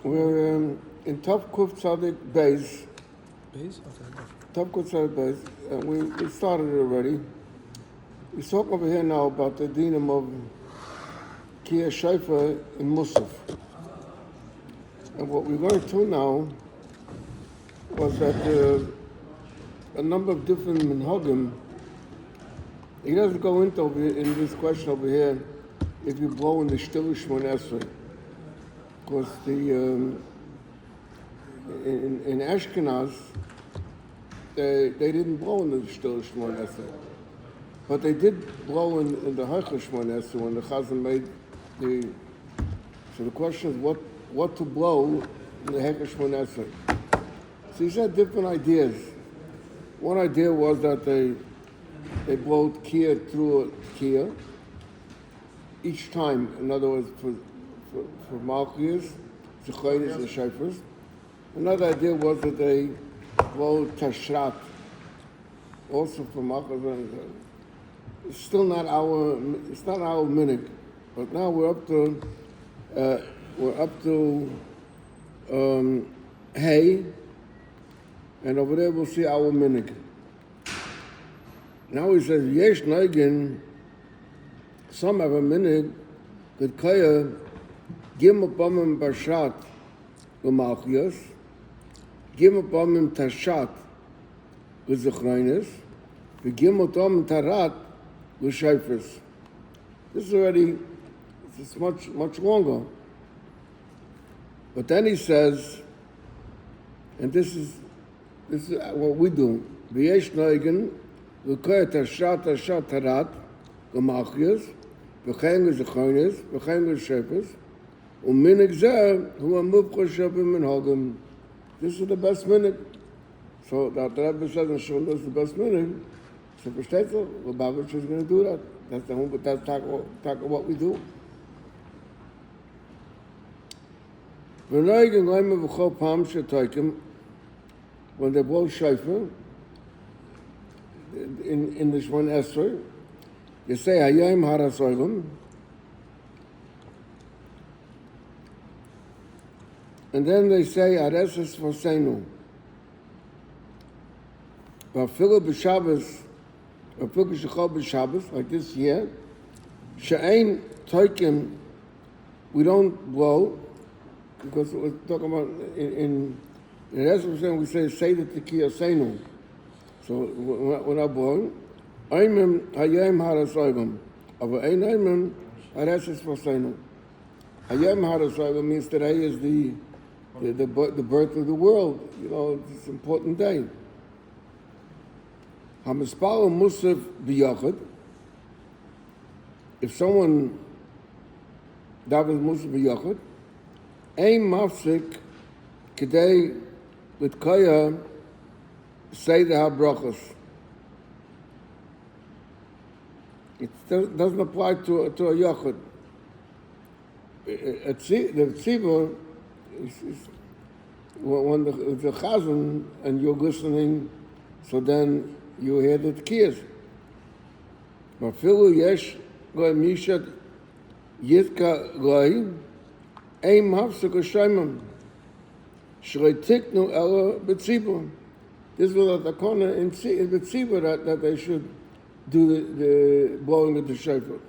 We're in Tav Kuf Tzadik Beis. Beis? Okay. Tav Kuf Tzadik Beis. And we started it already. We talk over here now about the dinam of Kia Shofar in Musaf. And what we're going to now was that a number of different minhagim. He doesn't go into in this question over here if you blow in the Shtil Shmon Esrei. Because in Ashkenaz, they didn't blow in the Shtil Shmon Esrei. But they did blow in the Hechel Shmon Esrei when the Chazan made the... So the question is what to blow in the Hechel Shmon Esrei. So he said different ideas. One idea was that they blow Kia through a Kia each time. In other words, for Malchus, Zechonis, and Shofars. Another idea was that they blow Tashrat, also for Malchus. It's still not our minhag, but now we're up to Hay, and over there we'll see our minhag. Now he says, Yesh Neugin, some have a minhag, that Kaya Gim Upamim Bashat Umalchias, Gim Upamim Tashat with Zechronis, Gim Upamim Tarat with Shofars. This is already, it's much longer. But then he says, and this is what we do. V'yesh Neugen, v'koyet Tashat Tarat, Umalchias, v'chein Zechronis, v'chein Shofars. This is the best minhag. So that the Rebbe says in Shul, this is the best minhag. So versteht so, Lubavitch is going to do that. That's talk about what we do. When they blow shofar in the Shmon Esrei, you say Hayom Harasolim. And then they say, Areses Vosenu. Vafilo b'Shabbos, Vafilo Shechol b'Shabbos, like this year, She'ein Toikim, we don't blow, because we're talking about, in Areses Vosenu, we say the Tekiya Senu. So we're not blowing. Aimim Hayom Harasolim. Ava Ein Aimim Areses Vosenu. Hayom Harasolim means today is the birth of the world. You know, it's an important day. Hamispal Musaf b'Yachid. If someone davens Musaf b'Yachid, ein mafsik kedei with kaya say the habrachos. It doesn't apply to a Yachid. The tzibur. When the chazan and you're listening, so then you hear the tkiyas. Mafilu yesh goy mishat yitka goy ein mafsek shemim shrei tiknu ela betzibur. This was the corner in betzibur that they should do the blowing of the shofar.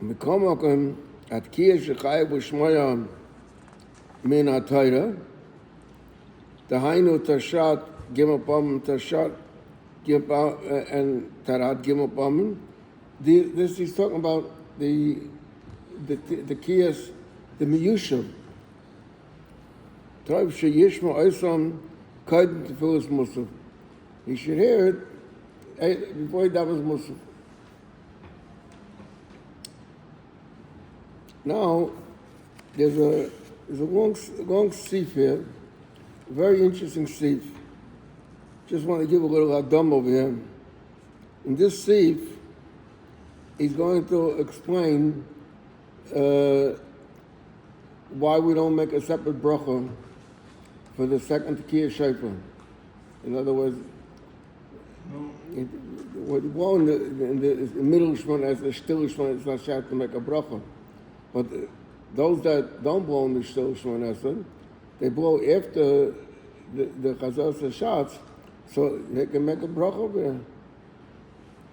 Mikomakim at kiyas shechayv u'shmoyam min ha-Torah, the Hainu Tashat Gimapam Tashat and Tarat Gimapam. This is talking about the Kiyas, the Miyushav. Trav Sheyishma Oisam Kaiden Tefilas Musaf. He should hear it before he davens Musaf. Now, there's a long sif here, a very interesting sif. Just want to give a little Adam over here. In this sif, he's going to explain why we don't make a separate bracha for the second Tekiya Shofar. In other words, in the middle Shmon, as the still Shmon, it's not shaykh to make a bracha. But those that don't blow in the Shtel Shmona Esrei, they blow after the Chazal shots, so they can make a bracha over here.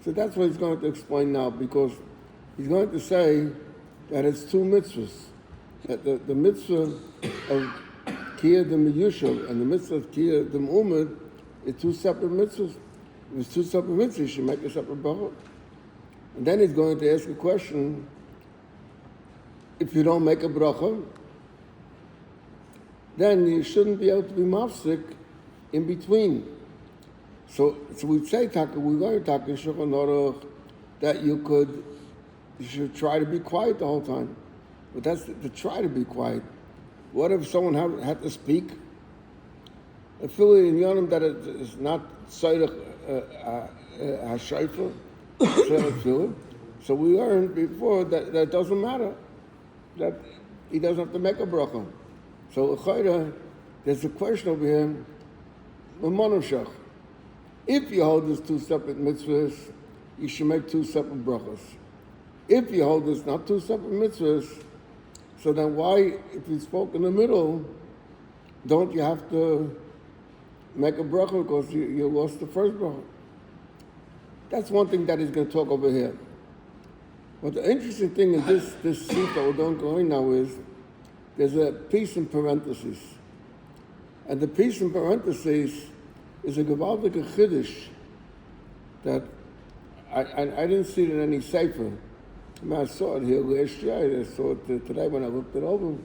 So that's what he's going to explain now, because he's going to say that it's two mitzvahs. That the mitzvah of Kiyah the Meyushav and the mitzvah of Kiyah the Umad is two separate mitzvahs. If it's two separate mitzvahs, you should make a separate bracha. And then he's going to ask a question: if you don't make a bracha, then you shouldn't be able to be mafsik in between. So we say, we're going to talk in Shulchan Aruch that you should try to be quiet the whole time. But that's to try to be quiet. What if someone had to speak? I feel in Yonim that it's not Sayrach HaShofar, so we learned before that doesn't matter, that he doesn't have to make a bracha. So there's a question over here, if you hold these two separate mitzvahs, you should make two separate brachas. If you hold this not two separate mitzvahs, so then why, if you spoke in the middle, don't you have to make a bracha because you lost the first bracha? That's one thing that he's going to talk over here. But the interesting thing in this seat that we're going now is there's a piece in parentheses. And the piece in parentheses is a gewaltige chiddush that I didn't see it in any sefer. I mean, I saw it here last year. I saw it today when I looked it over.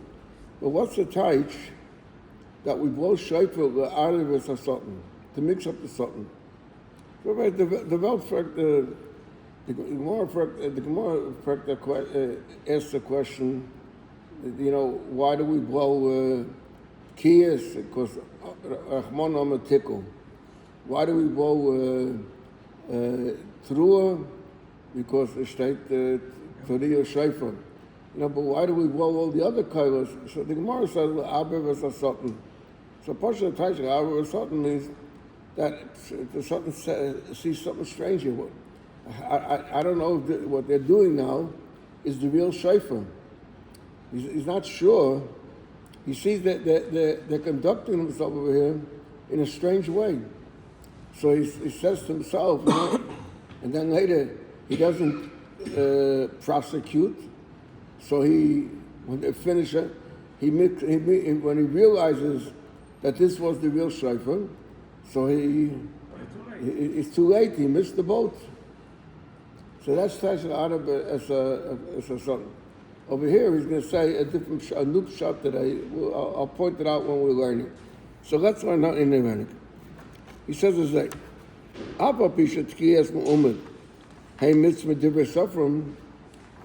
But what's the taich that we blow shofar le'arivus or something, to mix up the something? So the Gemara asks the question, why do we blow kiyas? Because Rahman Amatikul. Why do we blow Trua? Because it states Toriyah Shofar. But why do we blow all the other kailas? So the Gemara says, Abiv is something. So Pasha Taisha, Abiv is something means that the something sees something strange here. I don't know if what they're doing now is the real shofar. He's not sure. He sees that they're conducting themselves over here in a strange way. So he says to himself, and then later he doesn't prosecute. So when they finish it, when he realizes that this was the real shofar, so it's too late. He missed the boat. So that's Tashel Arab as a something. Over here, he's going to say a new pshat today. I'll point it out when we're learning. So let's learn out in Nivnik. He says as that, Abba Pisha Tkiyas Mu'umad, Hey Mitzvah Divrei Safram,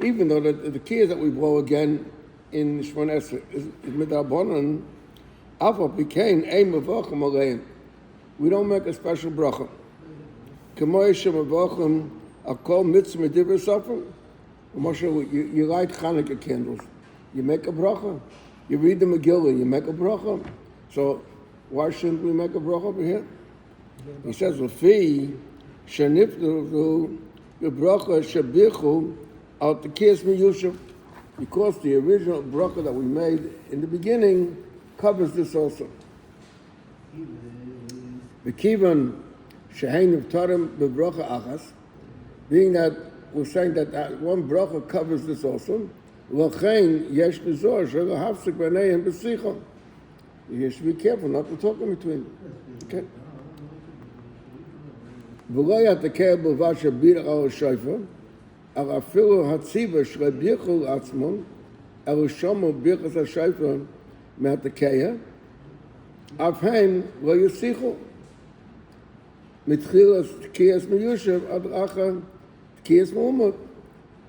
even though the kiyas that we blow again in Shmona Esrei is Midrabanan, Abba became a Mavachim Aleim. We don't make a special bracha. K'moy Shemavachim Akol Mitzvah Divrei Safram. Moshe, you light Hanukkah candles. You make a bracha. You read the Megillah. You make a bracha. So why shouldn't we make a bracha over here? He says, "Lefi sheniftu the bracha shabichu al tekiyas miyushav," because the original bracha that we made in the beginning covers this also. V'kivan shehein niftarim bebracha achas, being that we're saying that one bracha covers this also. L'chein yesh nizor shelo hafsik b'neihem b'sicha. You should be careful not to talk in between. Okay. V'lo yatekel b'vad shabir al shofar, al afilu hatziva shlebichu atzmon, al shomu birchas hashofar me'atekeya, afheim lo yisichu, mitchilas tkiyas miyushav ad acha tkiyas mu'umad.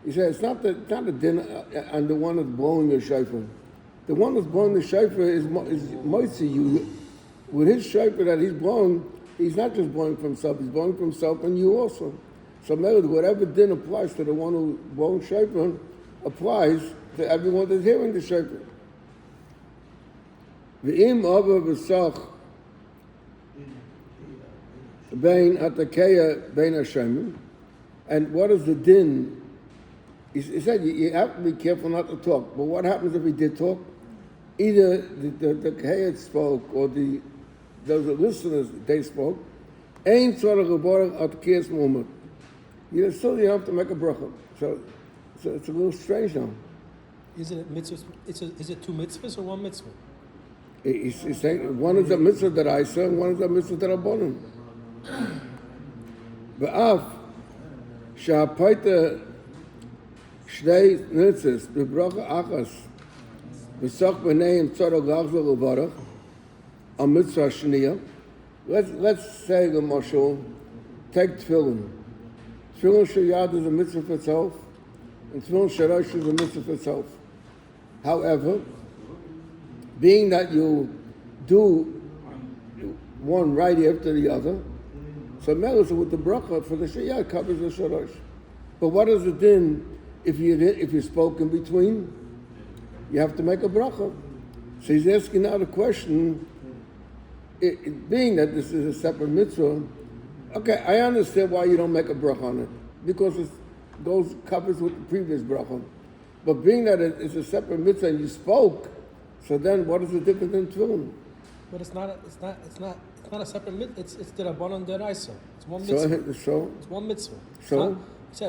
He said it's not the din and the one that's blowing the shofar. The one that's blowing the shofar is moitzi you. With his shofar that he's blowing, he's not just blowing for himself, he's blowing for himself and you also. So whatever din applies to the one who's blowing shofar applies to everyone that's hearing the shofar. V'im ava v'sach bein atakeya bein Hashem. And what is the din He said you have to be careful not to talk. But what happens if he did talk? Either the Kahayat spoke or those listeners, they spoke. Ain't sort of reborn at the case moment. You have to make a bracha. So it's a little strange now. Is it mitzvah? Is it two mitzvahs or one mitzvah? He's saying one is a mitzvah that I say, and one is a mitzvah that I born. Ba'af sha'apaita shnei mitzvahs b'bracha achas v'sach b'neim tzara gachzor u'varach a mitzvah shniya. Let's say the mashal, take tefillin. Tefillin sheyad is a mitzvah for itself, and tefillin sharash is a mitzvah for itself. However, being that you do one right after the other, so Melos with the bracha for the sheyad covers the sharash. But what is it then if you spoke in between? You have to make a bracha. So he's asking now the question. Being that this is a separate mitzvah, okay, I understand why you don't make a bracha on it, because it covers with the previous bracha. But being that it's a separate mitzvah and you spoke, so then what is the difference in tefillin? But it's not a separate mitzvah. It's the Rabbanon deraisa. It's one mitzvah. So it's one mitzvah. So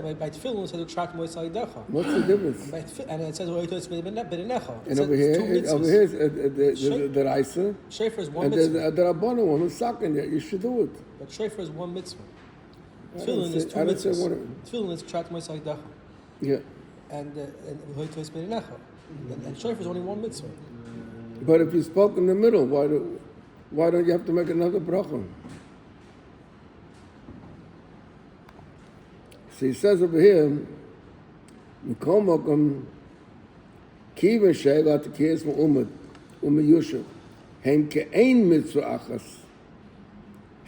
by tefillin it says "Utrat moisai decha." What's the difference? And it says "Oitos b'necha." And over here is the deraisa. Shofar is one mitzvah. And the Rabbanon one who's sucking it. You should do it. But shofar is one mitzvah. Tefillin is two mitzvahs. Tefillin is "Utrat moisai decha." Yeah. And "Oitos b'necha." And shofar is only one mitzvah. But if you spoke in the middle, why don't you have to make another bracha? So he says over here, Mikol Mokom Kiva Sheila Tekiyas Ma'umad U'Miyushav Hem Ke'ein Mitzvah Achas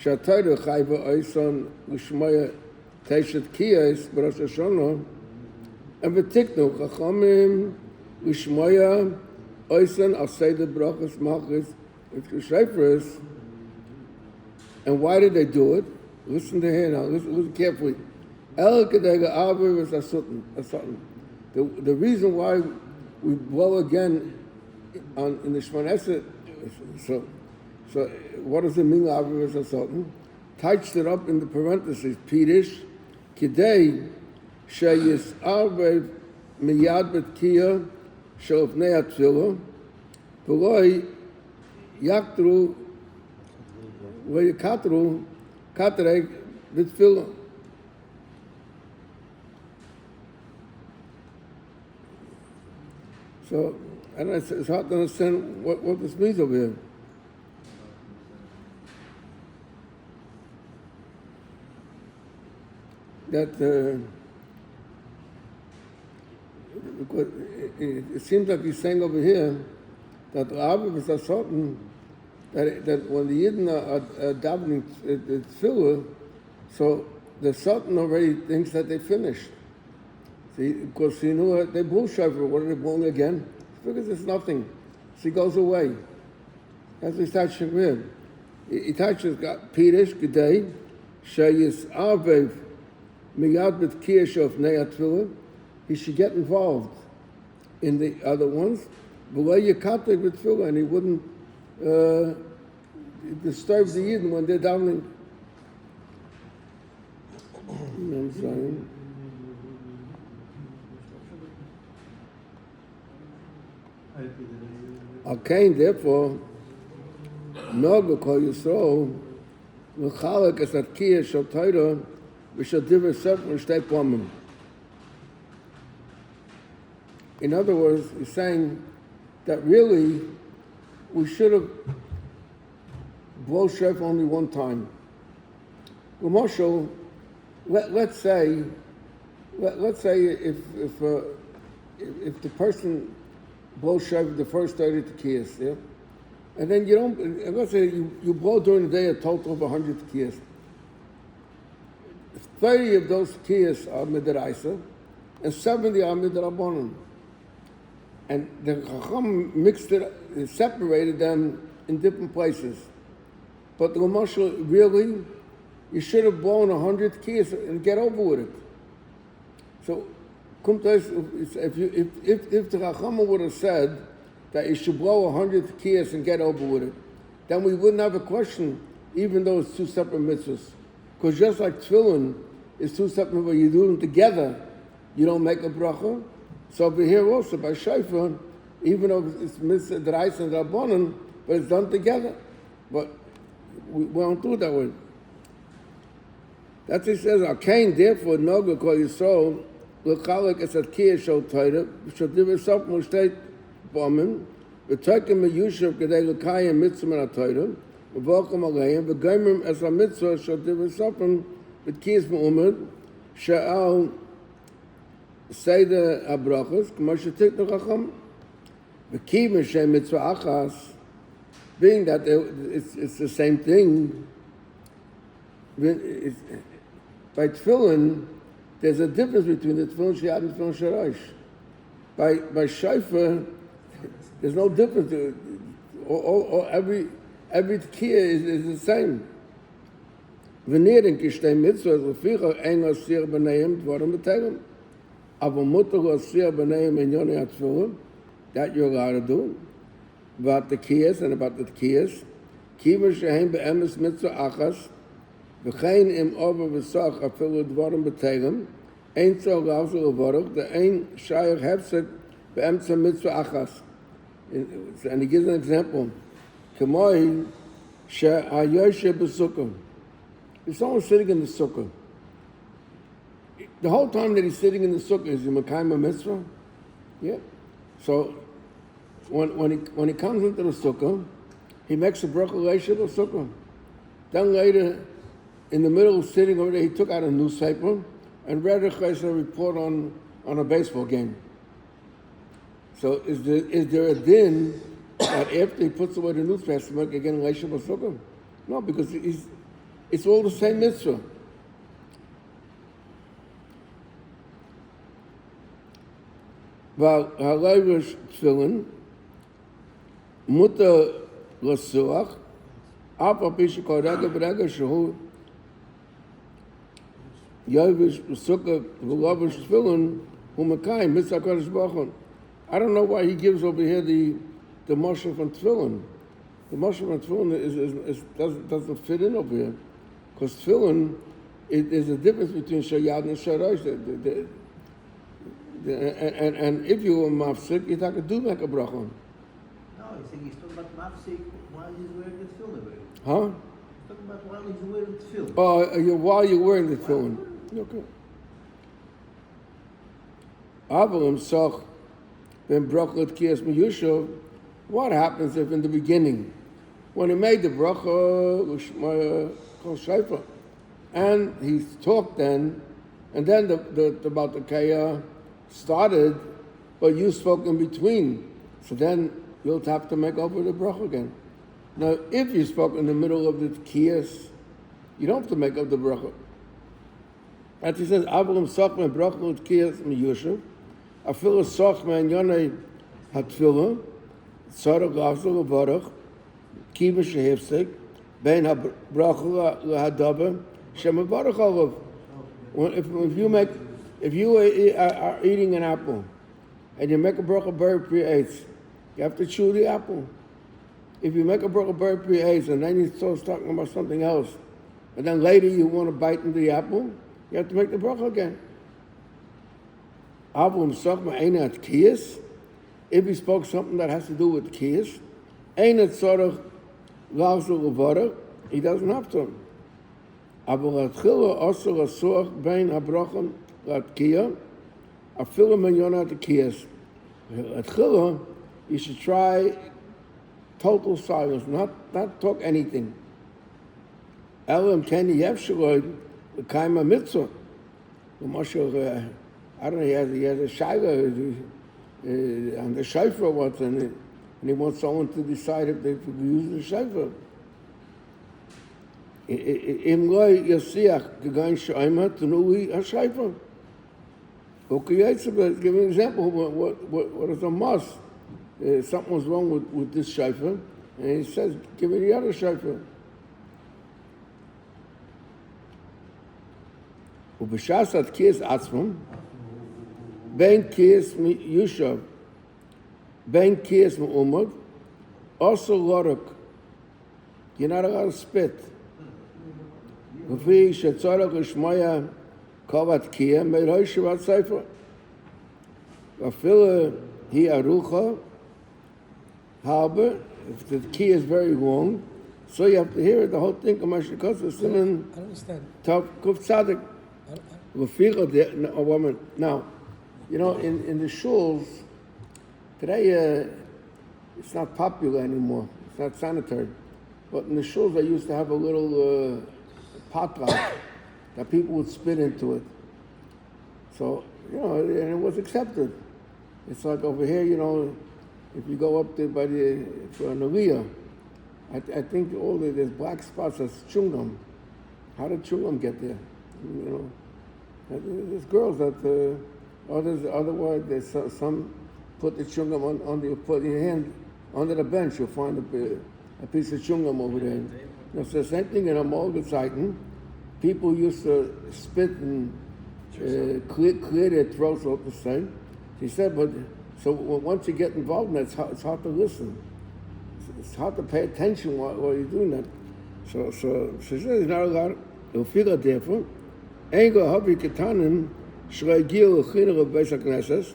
Shatayra Chayva Oisan L'Shmaya Teshet Kiyas B'Rosh Hashanah and V'tiknu Chachamim L'Shmaya Oisan Aseda Brachas Machis Shofars. And why did they do it? Listen to here now. Listen carefully. The reason why we blow again in the Shmoneh, so what does it mean, Aviv is a Sultan? Touched it up in the parentheses, Pidish, Kidei, Sheyis Arvev, Miyad Betkiya, Shelfnei Atfilah, Peloi, Yaktru, Vayakatru, Katreg, Betfilah. So, I don't know, it's hard to understand what this means over here. That, because it seems like he's saying over here that Rabbi is a certain, that when the Yidden are davening tefillah, so the Sultan already thinks that they finished. See, because you know they blow shofar. What are they blowing again? Because it's nothing. So he goes away. That's what he starts with. He touches Pidish Gedei Sheyis Arvev Miyad B'Tkiyah Shofnei Atfilah. He should get involved in the other ones. Below Yekatek B'Tfilah, and he wouldn't disturb the Yidden when they're davening. You know what I'm saying? Okay, therefore, Noga Kol Yisrael, L'chalak es Atkiyah Shal Torah, V'shal Divrei Sefer Shtei Pamim. In other words, he's saying that really we should have blown shofar only one time. Well, Marshall, let's say if the person blows shofar the first 30 tekiyas, yeah, and then you don't. Let's say you blow during the day a total of 100 tekiyas. 30 of those tekiyas are midiraisa, and 70 are midirabanan. And the Chacham mixed it, separated them in different places. But the Marshal, really, you should have blown 100 tekiyas and get over with it. So, if the Chachama would have said that you should blow 100 tekiyas and get over with it, then we wouldn't have a question, even though it's two separate mitzvahs. Because just like tefillin is two separate, but you do them together, you don't make a bracha. So over here also, by shofar, even though it's mitzvah d'oraisa and rabbanan, but it's done together. But we don't do it that way. That's what he says, Arkain, therefore, Noga call Yisrael, L'chalak es atkiya shel Torah, shel divrei sof mushteit bomim, v'toikim meyushav k'dei l'kayim mitzvah min ha-Torah, v'vokum aleim, v'goymim es ha-mitzvah shel divrei sofim v'tkiyas me'umad, she'al seder ha-brachos, k'mo shetiknu chacham, v'kiyim shem mitzvah achas, being that it's the same thing, by tefillin, there's a difference between the tefillin sheyad and tefillin sharash. By shofar, there's no difference. Every tekiyah is the same. V'nirin kishtei mitzvahs l'ficha ein asir b'neim dvarim b'tegim. Aber mutter asir b'neim in yonei ha-tefillin, that you're allowed to do. About the tekiyas and about the tekiyas. Kiva shehem be'emes mitzvah achas, v'chein im over v'sach afilu dvarim b'tegim, ein tzor gavzul v'vorach, the ein shayach hefsek be'emtza mitzvah achas. And he gives an example. K'moi she'ayoshe b'sukkah. If someone's sitting in the sukkah, the whole time that he's sitting in the sukkah, is he mekayim a mitzvah? Yeah. So when he comes into the sukkah, he makes a bracha leisha the sukkah. Then later, in the middle of sitting over there, he took out a newspaper and read a report on a baseball game. So is there a din that after he puts away the newspaper, to make again leisha b'sukkah? No, because it's all the same mitzvah. Val halayvish tefillin muta l'suach apa pisha korega b'rega shehu yavish b'sukkah v'lavish tefillin humakayim mitzvah kodesh baruch Hu. I don't know why he gives over here the mashal from tefillin. The mashal from tefillin doesn't fit in over here, because tefillin is a difference between shayad and sharash. And if you were mafsik, you'd have to do make a bracha. No, he's talking about mafsik while he's wearing the tefillin. Huh? He's talking about while he's wearing the tefillin. Oh, while you're wearing the tefillin. Okay. Avalim soch ben brachot kiyas miyushav. What happens if in the beginning, when he made the bracha kol shayfa, and he talked then, and then the about the kaya started, but you spoke in between, so then you'll have to make over the bracha again. Now, if you spoke in the middle of the kiyas, you don't have to make up the bracha. As he says, Avalim soch ben brachot kiyas miyushav. Afilu soch men yonei hatfilah, tzarech gavzul v'varach, kiva shehifsek, bein habracha lahadaber, shemavarach olav. If you are eating an apple, and you make a bracha very pre-eitz, you have to chew the apple. If you make a bracha very pre-eitz, and then you start talking about something else, and then later you want to bite into the apple, you have to make the bracha again. If he spoke something that has to do with kiyas, he doesn't have to. You should try total silence, not talk anything. I don't know, he has a shayla on the shofar once, and he wants someone to decide if they could use the shofar. Im loy yasiach gegain shoyma tenui a shofar. Okay, give me an example. What is a must? Something was wrong with this shofar, and he says, give me the other shofar. Ubishas at kiyas atzmum. Ben Kies Yushav, Ben Kies Umad, also Loruk. You're not allowed to spit. V'fi shetzorach l'shmoya kovat kia, meiroi shivat sefer. V'afila hi arucha, halber, if the key is very long, so you have to hear it, the whole thing, Kamashikos, I Simon, don't understand. Tav, Kuf Tzadik, V'fila, a woman. Now, you know, in the shuls, today, it's not popular anymore. It's not sanitary. But in the shuls, they used to have a little potluck that people would spit into it. So, you know, and it was accepted. It's like over here, you know, if you go up there by for an aliyah, I think there's black spots as chungam. How did chungam get there? You know, there's girls that, otherwise, there's some put the chungam put your hand under the bench, you'll find a piece of chungam over there. It's the same thing in a Morgenzeiten. People used to spit and clear their throats, so to say. He said, but so once you get involved in that, it's hard to listen. It's hard to pay attention while you're doing that. So she says, it's not a lot. You'll feel it therefore. Engo habi ketanim shrei gil l'chinur beis hakneses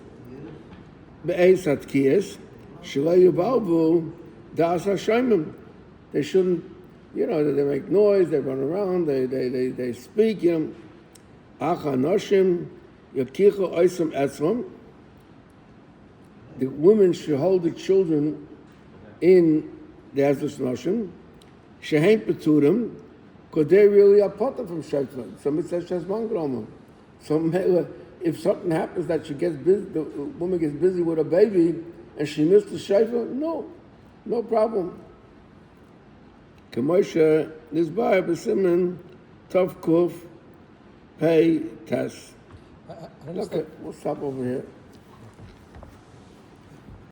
be'eis hatkiyas shrei yubalbu das hashemim. They shouldn't, you know, they make noise, they run around, they speak, you know. Ach anoshim yakichu oisam etzlam. The women should hold the children in the Ezras Noshim. Shehein peturim, because they really are potter from Shofar. Somebody says Shesman Groma. So if something happens that she gets busy, the woman gets busy with a baby and she missed the Shofar, no problem. K'moshe Nizbar b'simen Tov Kuf Pei Tes. I understand. Okay, we'll stop over here.